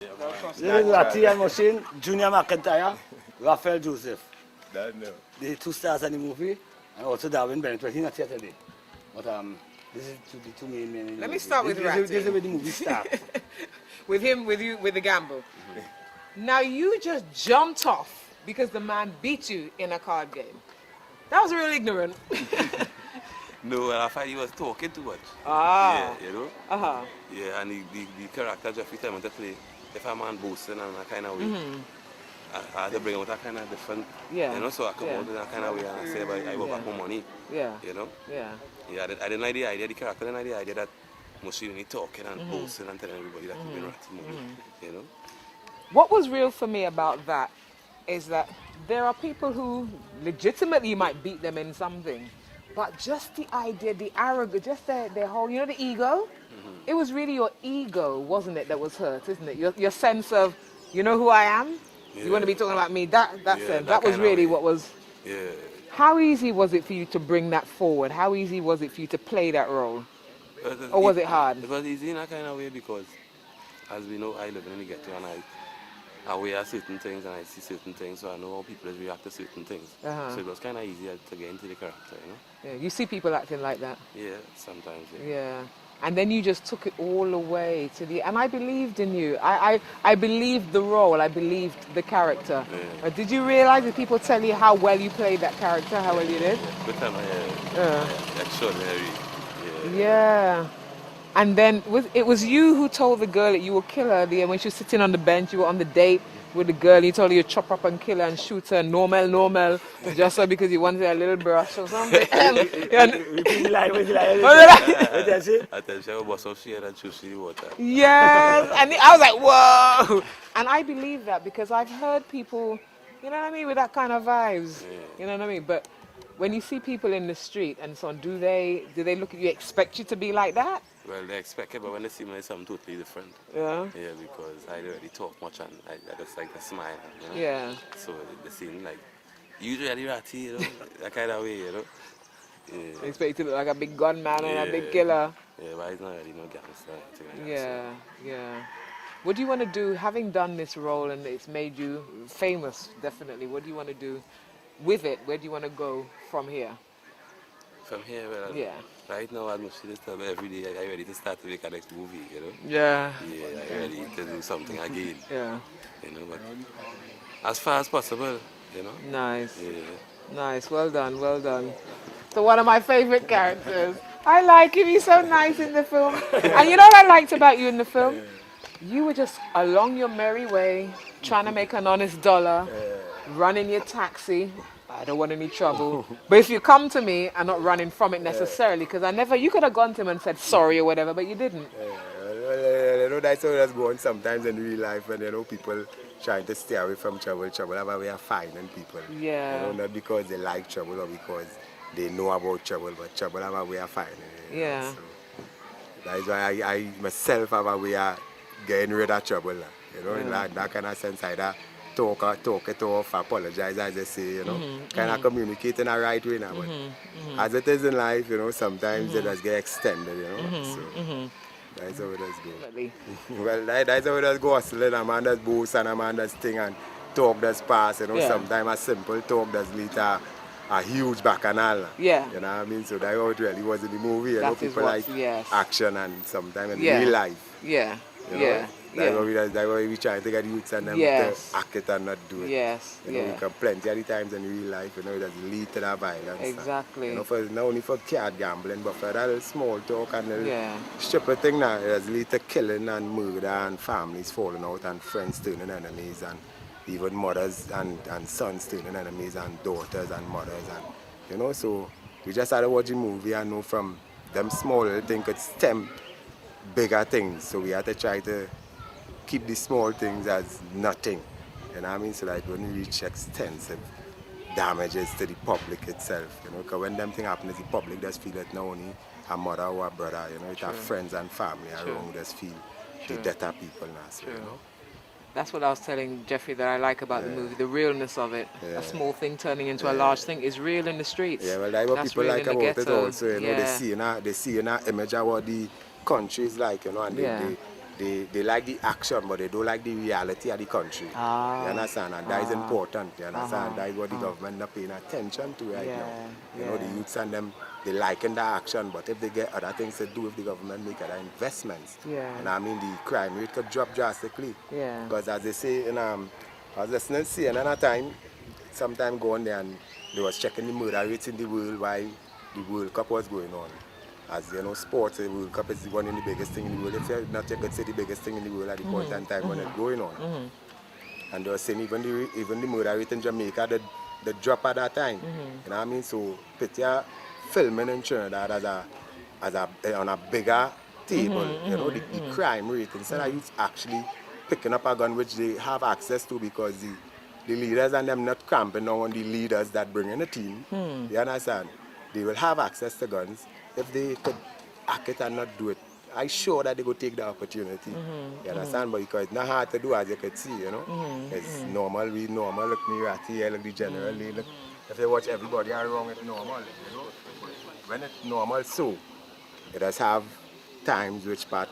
This is Ratty and Machine, Junior McIntyre, Raphael Joseph. The two stars of the movie, and also Darwin Bennett, but he's not here today. But this is the two main. Let me start with Ratty. This is where the movie starts. With him, with you, with the gamble. Now you just jumped off because the man beat you in a card game. That was real ignorant. No, I thought he was talking too much. Ah. Yeah, you know? Yeah, and the character Jeffrey time to play, if a man boasting in a kind of way, I had to bring out a kind of different, you know, so I come out in a kind of way and I say, but I work back more money, you know? Yeah, I didn't like the idea, the character didn't like the idea that Mussolini talking and boasting and telling everybody that he's been ratting money, you know? What was real for me about that is that there are people who legitimately might beat them in something, but just the idea, the arrogance, just their whole, you know, the ego? It was really your ego, wasn't it, that was hurt, isn't it? Your sense of, you know who I am? You want to be talking about me? That sense. That was really what was... Yeah. How easy was it for you to bring that forward? How easy was it for you to play that role? Or was it hard? It was easy in a kind of way because, as we know, I live in the ghetto and I wear certain things and I see certain things, so I know how people react to certain things. So it was kind of easier to get into the character, you know? Yeah, you see people acting like that? Yeah, sometimes, Yeah. And then you just took it all away to the... And I believed in you. I believed the role. I believed the character. Yeah. Did you realize that people tell you how well you played that character, how well you did? Good time, extraordinary. Yeah. And then it was you who told the girl that you would kill her when she was sitting on the bench, you were on the date with the girl, you told her you'd chop up and kill her and shoot her normal, just so because you wanted a little brush or something. I tell you, I was so scared and choose the water. Yes, and I was like, whoa. And I believe that because I've heard people, you know what I mean, with that kind of vibes. You know what I mean? But when you see people in the street and so on, do they look at you, expect you to be like that? Well, they expect it, but when they see me, it's something totally different. Yeah? Yeah, because I don't really talk much and I just like to smile, you know? Yeah. So they seem like, usually Ratty, you know, that kind of way, you know? Yeah. They expect you to look like a big gunman and a big killer. Yeah, but he's not really no gangster. Yeah. What do you want to do, having done this role and it's made you famous, definitely, what do you want to do with it? Where do you want to go from here? From here, well, right now I'm just every day I'm ready to start to make a next movie, you know? Yeah. Yeah, I'm ready to do something again. Yeah. You know, but as far as possible, you know? Nice. Yeah. Nice, well done. So one of my favorite characters. I like him, he's so nice in the film. And you know what I liked about you in the film? You were just along your merry way, trying to make an honest dollar, running your taxi. I don't want any trouble. But if you come to me, I'm not running from it necessarily, because you could have gone to him and said sorry or whatever, but you didn't. You know, that's how that's going sometimes in real life when, you know, people trying to stay away from trouble have a way of finding people. Yeah. You know, not because they like trouble or because they know about trouble, but trouble have a way of finding it. Yeah. So that is why I myself have a way of getting rid of trouble. You know, in that kind of sense, either talk it off, apologize, as they say, you know, kind of communicate in a right way now. But as it is in life, you know, sometimes it does get extended, you know. So that's how it does go. Well, that's how it does go. Hustling, a man does boast and a man does thing and talk does pass, you know. Sometimes a simple talk does lead to a huge bacchanal. Yeah. You know what I mean? So that's how it really was in the movie. You know, people like action and sometimes in real life. Yeah. You know? That's why we try to get youths and them to act it and not do it. Yes. You know, we can plenty of the times in real life, you know, it does lead to that violence. Exactly. You know, not only for card gambling, but for that little small talk and little stupid thing now, it does lead to killing and murder and families falling out and friends turning enemies and even mothers and sons turning enemies and daughters and mothers and, you know, so we just had to watch the movie and know from them small little things could stem bigger things. So we had to try to keep the small things as nothing, you know what I mean? So like when we reach extensive damages to the public itself, you know, because when them things happen, the public just feel it not only a mother or a brother, you know, it have friends and family around just feel the death of people now, so, you know. That's what I was telling Jeffrey that I like about the movie, the realness of it. A small thing turning into a large thing is real in the streets. Yeah, well, that's what people like about it also, you know, they see in an image of what the country is like, you know, and they like the action, but they don't like the reality of the country. You understand? And that is important. You understand? That is what the government not paying attention to right now. You know, the youths and them, they liking the action, but if they get other things to do, if the government make other investments, and I mean the crime rate could drop drastically. Because as they say, I was listening to CNN at a time, sometime going there, and they was checking the murder rates in the world while the World Cup was going on. As you know, sports, the World Cup is one of the biggest things in the world. If you're not, you could say the biggest thing in the world at the point in time when it's going on. And they were saying even the murder rate in Jamaica, the drop at that time. You know what I mean? So, picture filming in Trinidad on a bigger table. You know, the crime rate, instead of you actually picking up a gun which they have access to, because the leaders and them not cramping down on the leaders that bring in the team. You understand? They will have access to guns. If they could act it and not do it, I'm sure that they will take the opportunity. You understand? But because it's not hard to do, as you can see, you know. It's normal, we normal, look me Ratty, look the general, look. If they watch everybody around, it's normal, you know. When it's normal, so it does have times which part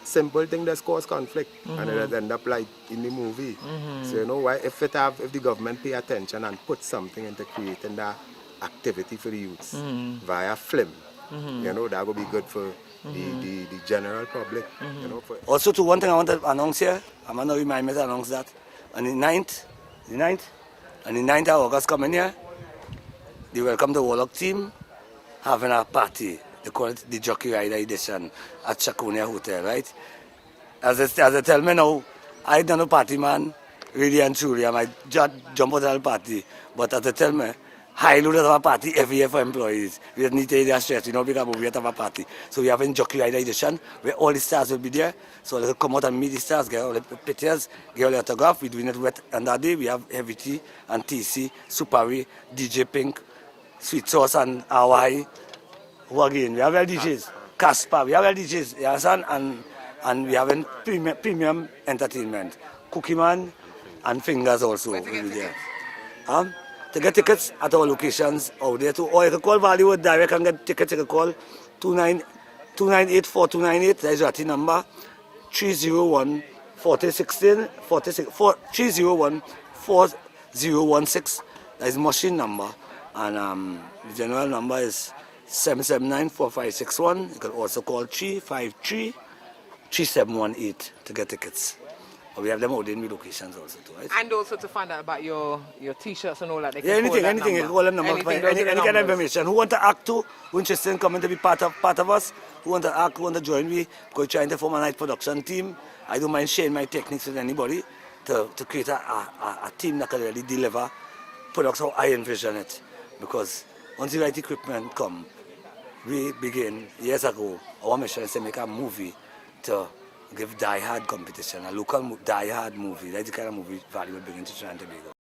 simple thing that cause conflict, and it does end up like in the movie. So you know why, if the government pay attention and put something into creating that activity for the youths via film, you know, that would be good for the general public. You know, also, one thing I want to announce here, I'm going to remind me to announce that on the 9th of August coming here, they welcome the Warlock team having a party. They call it the Jockey Rider Edition at Shakunia Hotel, right? As they tell me now, I don't know party man, really and truly, I might jump out of the party, but as they tell me, high load of a party every year for employees. We don't need to their stress, you know, because we have a party. So we have a Jockey Rider Edition where all the stars will be there. So they'll come out and meet the stars, get all the pictures, get all the autograph. We're doing it wet and that day. We have Heavy T and TC, Supari, DJ Pink, Sweet Sauce and Hawaii. Who again? We have DJs, Casper, we have DJs, you understand? And we have premium entertainment. Cookie Man and Fingers also will be there. To get tickets at our locations out there too, or you can call Vallywood direct and get tickets. You can call 298-4298, that is Ratty number, 301-4016, 301-4016, that is machine number, and the general number is 779-4561. You can also call 353-3718 to get tickets. We have them out in the locations also too, right? And also to find out about your T-shirts and all that. They can anything. You can call them numbers. Any kind of information. Who want to act too? Who interested in coming to be part of us? Who want to act? Who want to join me? Because we're trying to form a night production team. I don't mind sharing my techniques with anybody to create a team that can really deliver products how I envision it. Because once the right equipment come, we begin years ago. Our mission is to make a movie to give Die Hard competition, a local Die Hard movie. That's the kind of movie Value will bring into Trinidad and Tobago.